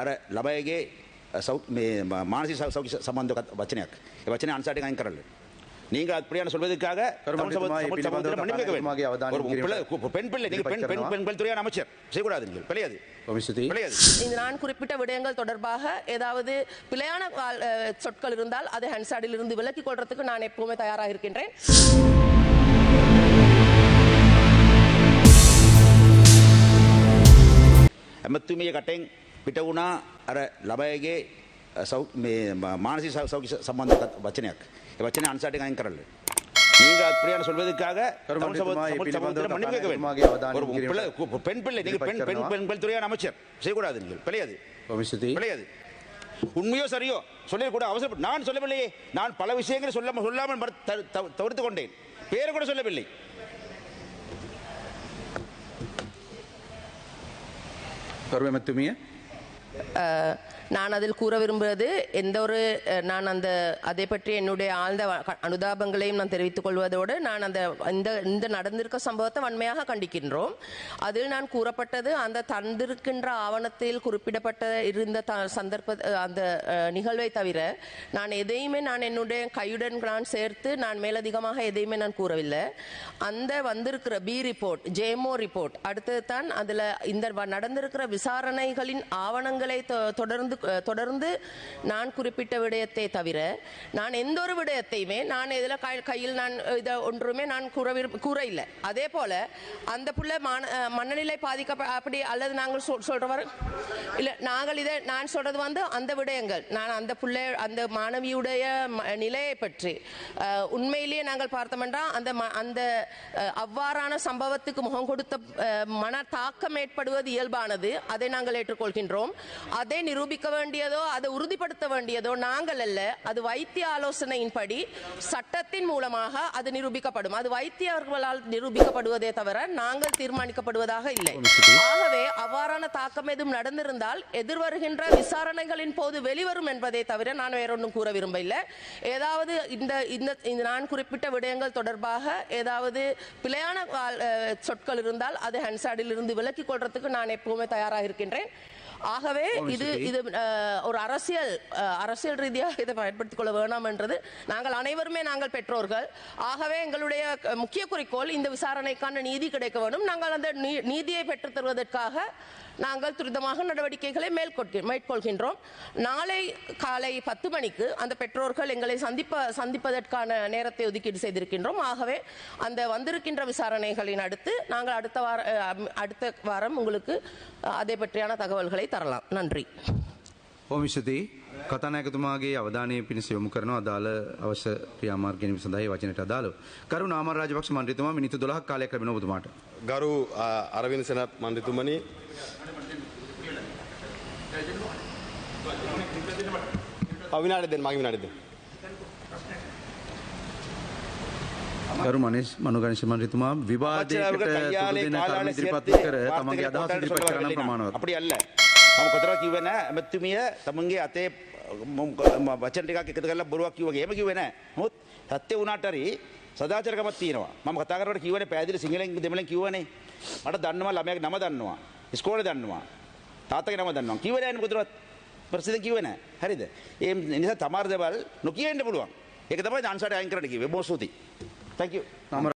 අර ළමයිගේ මානසික සෞඛ්‍ය සම්බන්ධ වචනයක්. ඒ වචනේ අන්සාරයෙන් අයින් කරන්න. நீங்கள் அப்படியான சொல்வதற்காக பெண் பிள்ளை பெண்கள் துறையான அமைச்சர் செய்யக்கூடாது. நீங்கள் பிழையாது. இந்த நான் குறிப்பிட்ட விடயங்கள் தொடர்பாக ஏதாவது பிழையான சொற்கள் இருந்தால் அதை ஹன்சாடில் இருந்து விலக்கிக் கொள்றதுக்கு நான் எப்பவுமே தயாராக இருக்கின்றேன். ඇමතුමිය කටෙන් පිට වුණා අර ළමයිගේ මානසික සෞඛ්‍ය සම්බන්ධ වචනයක්. ඒ වචනේ අන්සාරයෙන් අයින් කරන්න. நீங்கள் அப்படியான சொல்வதற்காக பெண் பிள்ளை பெண்கள் துறையான அமைச்சர் செய்யக்கூடாது. நீங்கள் பிழையாது. பிழையாது. உண்மையோ சரியோ சொல்லிடக்கூட அவசரம். நான் சொல்லவில்லையே. நான் பல விஷயங்களை சொல்லாமல் தவிர்த்து கொண்டேன். பேரை கூட சொல்லவில்லை. நான் அதில் கூற விரும்புவது எந்த ஒரு நான் அதை பற்றி என்னுடைய ஆழ்ந்த அனுதாபங்களையும் நான் தெரிவித்துக் கொள்வதோடு நான் இந்த நடந்திருக்க சம்பவத்தை வன்மையாக கண்டிக்கின்றோம். அதில் நான் கூறப்பட்டது அந்த தந்திருக்கின்ற ஆவணத்தில் குறிப்பிடப்பட்ட இருந்த சந்தர்ப்ப அந்த நிகழ்வை தவிர நான் எதையுமே நான் என்னுடைய கையுடன் நான் சேர்த்து நான் மேலதிகமாக எதையுமே நான் கூறவில்லை. அந்த வந்திருக்கிற பி ரிப்போர்ட் ஜேமோ ரிப்போர்ட் அடுத்தது தான் அதில் இந்த நடந்திருக்கிற விசாரணைகளின் ஆவணங்களை தொடர்ந்து நான் குறிப்பிட்ட விடயத்தை தவிர நான் எந்த ஒரு விடயத்தையுமே நான் இதில் கையில் நான் இதை ஒன்றுமே நான் கூற இல்லை. அதே போல அந்த புள்ள மனநிலை அப்படி அல்லது நாங்கள் சொல்றவர் இல்லை நாங்கள் இதை நான் சொல்றது அந்த விடயங்கள் நான் அந்த புள்ளை அந்த மாணவியுடைய நிலையை பற்றி உண்மையிலேயே நாங்கள் பார்த்தோம்னா அந்த அவ்வாறான சம்பவத்துக்கு முகம் கொடுத்த மன தாக்கம் ஏற்படுவது இயல்பானது. அதை நாங்கள் ஏற்றுக்கொள்கின்றோம். அதை நிரூபிக்க வேண்டியதோ அதை உறுதிப்படுத்த வேண்டியதோ நாங்கள் அல்ல. அது வைத்திய ஆலோசனையின்படி சட்டத்தின் மூலமாக அது நிரூபிக்கப்படும். அது வைத்தியர்களால் நிரூபிக்கப்படுவதே தவிர நாங்கள் தீர்மானிக்கப்படுவதாக இல்லை. ஆகவே அவ்வாறான தாக்கம் எதுவும் நடந்திருந்தால் எதிர்வருகின்ற விசாரணைகளின் போது வெளிவரும் என்பதை தவிர நான் வேறொன்றும் கூற விரும்பவில்லை. ஏதாவது இந்த நான் குறிப்பிட்ட விடயங்கள் தொடர்பாக ஏதாவது பிழையான சொற்கள் இருந்தால் அதை ஹன்சாடில் இருந்து விலக்கிக் கொள்றதுக்கு நான் எப்பவுமே தயாராக இருக்கின்றேன். ஆகவே இது ஒரு அரசியல் ரீதியாக இதை பயன்படுத்திக் கொள்ள வேண்டாம் என்றது நாங்கள் அனைவருமே நாங்கள் பெற்றோர்கள். ஆகவே எங்களுடைய முக்கிய குறிக்கோள் இந்த விசாரணைக்கான நீதி கிடைக்க வேண்டும். நாங்கள் அந்த நீதியை பெற்றுத் தருவதற்காக நாங்கள் துரிதமாக நடவடிக்கைகளை மேற்கொள்கின்றோம். நாளை காலை 10 மணிக்கு அந்த பெற்றோர்கள் எங்களை சந்திப்பதற்கான நேரத்தை ஒதுக்கீடு செய்திருக்கின்றோம். ஆகவே அந்த வந்திருக்கின்ற விசாரணைகளின் அடுத்து நாங்கள் அடுத்த வாரம் உங்களுக்கு அதை பற்றியான தகவல்களை தரலாம். நன்றி. කතානායකතුමාගේ අවධානය පිණිස යොමු කරන අදාළ අවශ්‍ය ක්‍රියාමාර්ග ගැනීම සඳහා වචනයට අදාළව ගරු නාමල් රාජපක්ෂ මන්ත්‍රීතුමා මිනිත්තු 12ක් කාලයක් ලැබෙනවා ඔබතුමාට. ගරු අරවින්ද සෙනත් මන්ත්‍රීතුමනි විනාඩි දෙන්න මගේ විනාඩි දෙන්න. ගරු මනෝගණේශ මන්ත්‍රීතුමා විවාදයකට සුදුදින කර්ම ඉදිරිපත් කර තමන්ගේ අදහස් ඉදිරිපත් කරන ප්‍රමාණවත්. அப்படி அல்ல. මම කොතරම් කිව්වේ නැහැ. ඇමතුමිය තමන්ගේ අතේ වචන ටිකක් එකතු කරලා බොරුවක් කිව්වා වගේ. එහෙම කිව්වේ නැහැ. නමුත් සත්‍ය වුණාට හරි සදාචාරකමක් තියෙනවා. මම කතා කරනකොට කිව්වනේ පැහැදිලි සිංහලෙන් දෙමළෙන් කිව්වනේ. මට දන්නවා ළමයාගේ නම දන්නවා. ඉස්කෝලේ දන්නවා. තාත්තගේ නම දන්නවා. කිව්වේ නැහැ කොතරවත්. ප්‍රසිද්ධ කිව්වේ නැහැ. හරිද? ඒ නිසා තමාර දේවල් නොකිය ඉන්න පුළුවන්. ඒක තමයි අන්සාරය අයින් කරන්න කිව්වේ. බොහොම ස්තුතියි. Thank you.